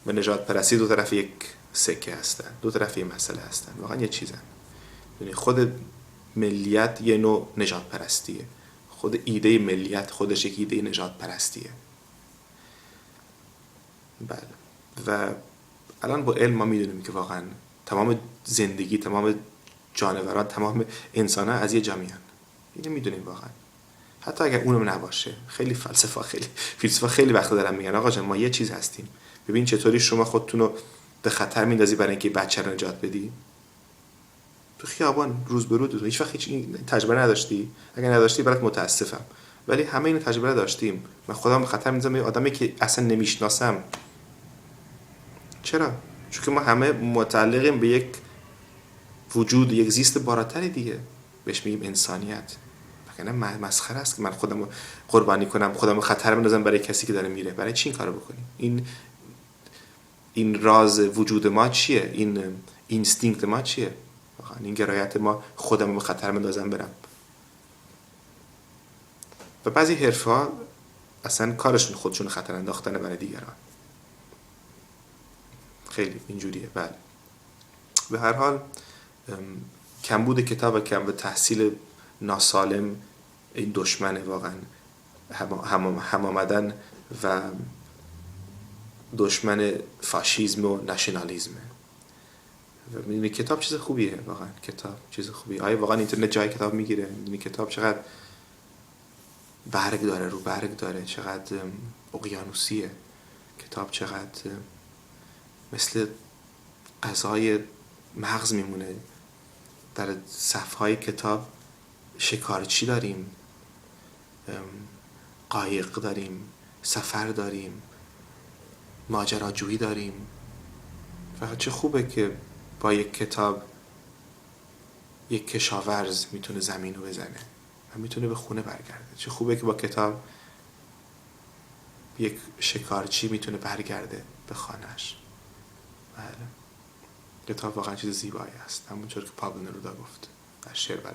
و نژاد پرستی دو طرف یک سکه هستن، دو طرف یک مسئله هستن، واقعا یه چیزن. یعنی خود ملیت یه نوع نژاد پرستیه، خود ایده ملیت خودش یک ایده نژاد پرستیه. بله. و الان با علم ما میدونیم که واقعا تمام زندگی، تمام جانوران، تمام انسان‌ها از یه جا میان. اینو میدونیم واقعا. حتی اگر اونم نباشه، خیلی فیلسوفا خیلی وقت دارن میگن آقا جان ما یه چیز هستیم. ببین چطوری شما خودتون رو به خطر میندازی برای اینکه بچه رو نجات بدی. تو خیابان روز به روز هیچ وقت هیچ تجربه نداشتی؟ اگر نداشتی برات متاسفم، ولی همه اینو تجربه داشتیم. من خودم به خطر میندازم یه آدمی که اصلا نمیشناسم. چرا؟ چون که ما همه متعلقیم به یک وجود، یک زیست بالاتری دیگه، بهش میگیم انسانیت. وگرنه مسخره است که من خودم رو قربانی کنم، خودم رو خطر بندازم برای کسی که داره میره. برای چی این کارو بکنیم؟ این راز وجود ما چیه؟ این اینستینکت ما چیه؟ واقعا این گرایت ما خودم رو به خطر بندازم برم. و بعضی حرفه‌ها اصلا کارشون خودشون خطر انداختن برای دیگران. خیلی اینجوریه. بله. به هر حال کمبود کتاب و کمبود تحصیل ناسالم این دشمنه واقعا، هم آمدن و دشمن فاشیسم و نشنالیزمه. و میدونی کتاب چیز خوبیه، واقعا کتاب چیز خوبیه. آیا واقعا اینترنت جای کتاب میگیره؟ میدونی کتاب چقدر برگ داره، رو برگ داره، چقدر اقیانوسیه کتاب، چقدر مثل غذای مغز میمونه. در صفحه‌های کتاب شکارچی داریم، قایق داریم، سفر داریم، ماجراجویی داریم. فقط چه خوبه که با یک کتاب یک کشاورز میتونه زمین رو بزنه و میتونه به خونه برگرده. چه خوبه که با کتاب یک شکارچی میتونه برگرده به خانه‌اش. بله. کتاب واقعا چیز زیبایی است، همونطور که پابلو نرودا گفت در شعر.